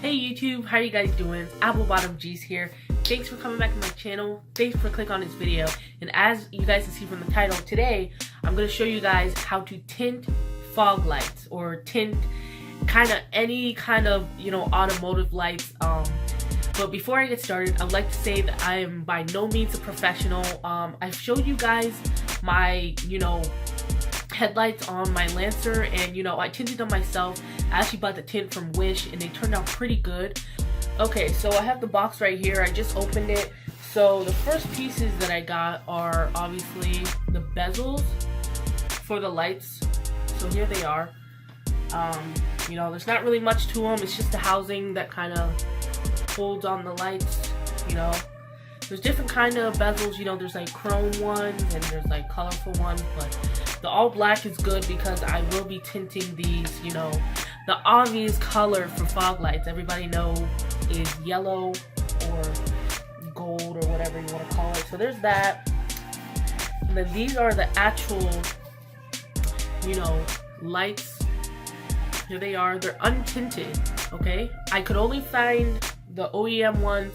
Hey YouTube, how you guys doing? Applebottemgs here. Thanks for coming back to my channel. Thanks for clicking on this video. And as you guys can see from the title, today I'm going to show you guys how to tint fog lights or tint any kind of, automotive lights. But before I get started, I'd like to say that I am by no means a professional. I've showed you guys my, headlights on my Lancer, and I tinted them myself. I actually bought the tint from Wish and they turned out pretty good. Okay, so I have the box right here. I just opened it. So the first pieces that I got are obviously the bezels for the lights. So here they are. There's not really much to them. It's just the housing that kind of holds on the lights. There's different kind of bezels. There's like chrome ones and there's like colorful ones, but the all black is good because I will be tinting these, the obvious color for fog lights everybody knows is yellow or gold or whatever you want to call it. So there's that. And then these are the actual, lights. Here they are. They're untinted, okay? I could only find the OEM ones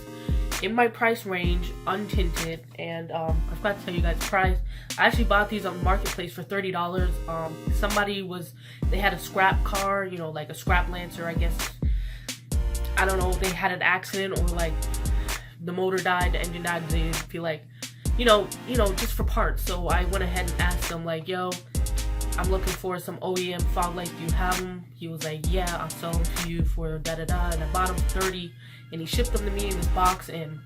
in my price range, untinted, and I forgot to tell you guys the price. I actually bought these on Marketplace for $30. They had a scrap car, like a scrap Lancer, I guess. I don't know if they had an accident or like the motor died, the engine died, they didn't feel like, just for parts. So I went ahead and asked them like, yo, I'm looking for some OEM fog lights, do you have them? He was like, yeah, I'll sell them to you for da-da-da, and I bought them for $30, and he shipped them to me in this box, and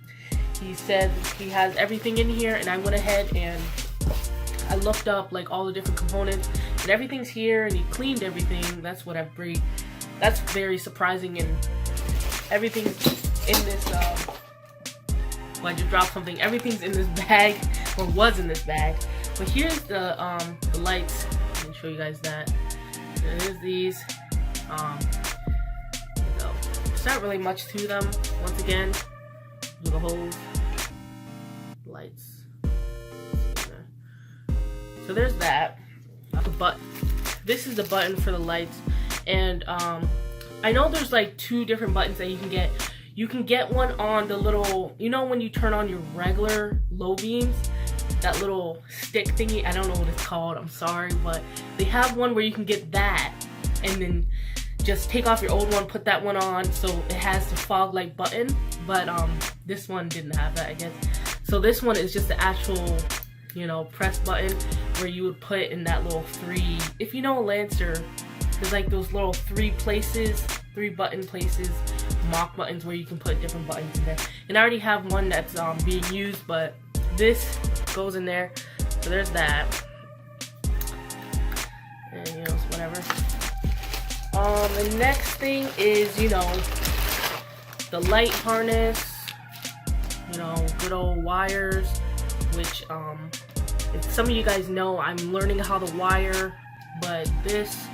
he said he has everything in here, and I went ahead and I looked up like all the different components, and everything's here, and he cleaned everything. That's very surprising, and everything in this, I just dropped something, everything's in this bag, or was in this bag. But here's the lights. Let me show you guys that. There's these. There's not really much to them. Once again, the hose, lights. So there's that. The button. This is the button for the lights, and I know there's like two different buttons that you can get. You can get one on the little, when you turn on your regular low beams, that little stick thingy. I don't know what it's called, I'm sorry, but they have one where you can get that and then just take off your old one, put that one on, so it has the fog light button. But this one didn't have that, I guess. So this one is just the actual, press button where you would put in that little three. If you know a Lancer, there's like those little three button places, mock buttons where you can put different buttons in there. And I already have one that's being used, but this goes in there. So there's that. And whatever. The next thing is, the light harness, good old wires, which if some of you guys know, I'm learning how to wire, but this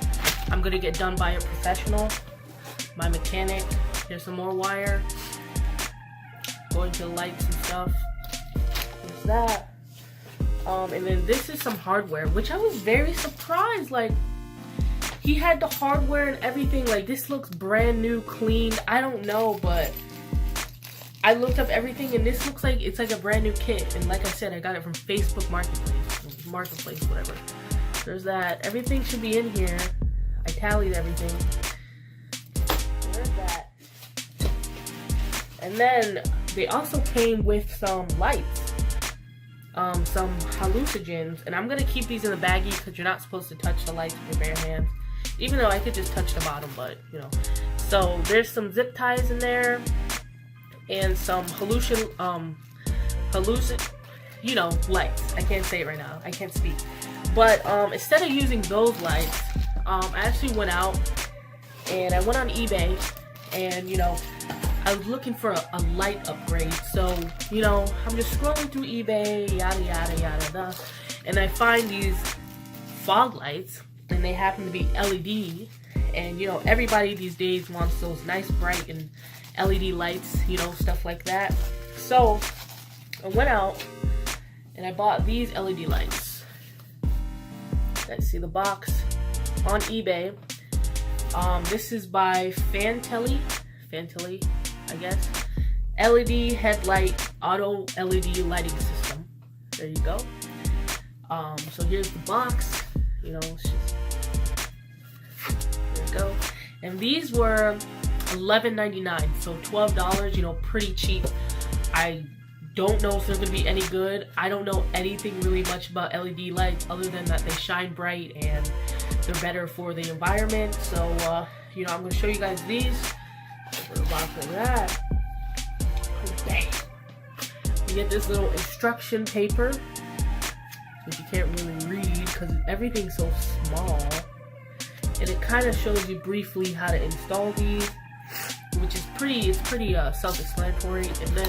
I'm gonna get done by a professional, my mechanic. Here's some more wire going to the lights and stuff. There's that. And then this is some hardware, which I was very surprised. Like, he had the hardware and everything. Like, this looks brand new, clean. I don't know, but I looked up everything, and this looks like it's like a brand new kit. And like I said, I got it from Facebook Marketplace, whatever. There's that. Everything should be in here. I tallied everything. There's that. And then they also came with some lights, some hallucinogens, and I'm gonna keep these in the baggie because you're not supposed to touch the lights with your bare hands. Even though I could just touch the bottom, but So there's some zip ties in there, and some lights. I can't say it right now. I can't speak. But instead of using those lights, I actually went out and I went on eBay, and I was looking for a light upgrade. So I'm just scrolling through eBay, yada yada yada, and I find these fog lights, and they happen to be LED. And everybody these days wants those nice bright and LED lights, stuff like that. So I went out and I bought these LED lights. Let's see the box on eBay. This is by Fantilli, I guess. LED headlight, auto LED lighting system. There you go. So here's the box. You know, it's just, there you go. And these were $11.99, so $12. You know, pretty cheap. I don't know if they're gonna be any good. I don't know anything really much about LED lights other than that they shine bright and they're better for the environment. So you know, I'm gonna show you guys these. Put a box like that. Okay. You get this little instruction paper, which you can't really read because everything's so small. And it kind of shows you briefly how to install these, which is pretty self-explanatory. And then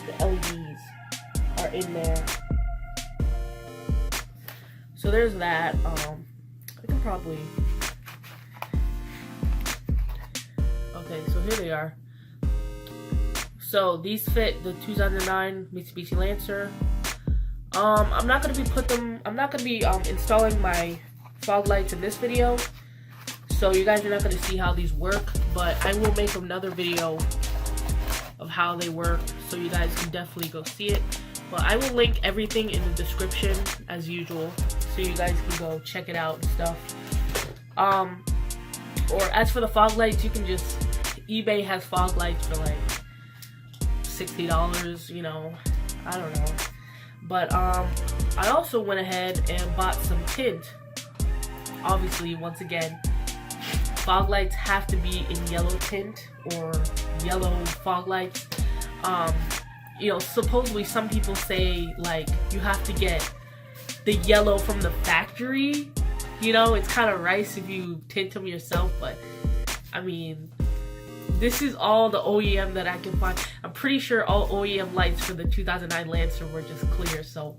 the LEDs are in there. So there's that. I can probably. Okay, so here they are. So these fit the 2009 Mitsubishi Lancer. I'm not gonna be installing my fog lights in this video, so you guys are not gonna see how these work. But I will make another video of how they work, so you guys can definitely go see it. But I will link everything in the description as usual, so you guys can go check it out and stuff. Or as for the fog lights, you can just, eBay has fog lights for like $60, you know, I don't know. But I also went ahead and bought some tint. Obviously, once again, fog lights have to be in yellow tint or yellow fog lights. You know, supposedly some people say like you have to get the yellow from the factory. You know, it's kind of rice if you tint them yourself, but I mean, this is all the OEM that I can find. I'm pretty sure all OEM lights for the 2009 Lancer were just clear, so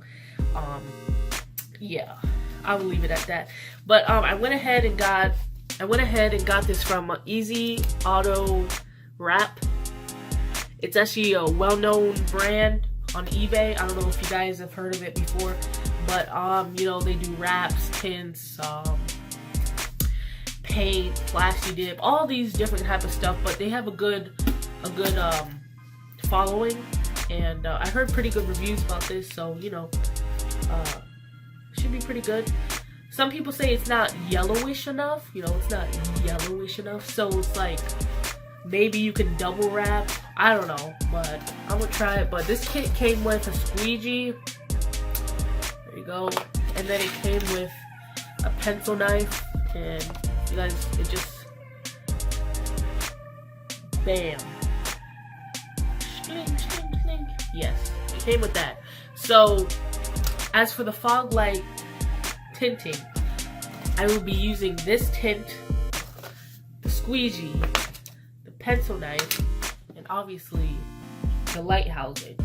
yeah, I will leave it at that. But I went ahead and got this from Easy Auto Wrap. It's actually a well-known brand on eBay. I don't know if you guys have heard of it before, but you know, they do wraps, tints, paint, plasti dip, all these different type of stuff. But they have a good following, and I heard pretty good reviews about this, so you know, should be pretty good. Some people say it's not yellowish enough. You know, it's not yellowish enough, so it's like maybe you can double wrap. I don't know, but I'm gonna try it. But this kit came with a squeegee. There you go. And then it came with a pencil knife. And you guys, it just, bam. Sling, sling, sling. Yes, it came with that. So, as for the fog light tinting, I will be using this tint, the squeegee, the pencil knife, and obviously the light housing.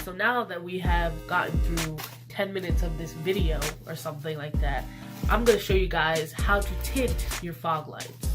So now that we have gotten through 10 minutes of this video or something like that, I'm going to show you guys how to tint your fog lights.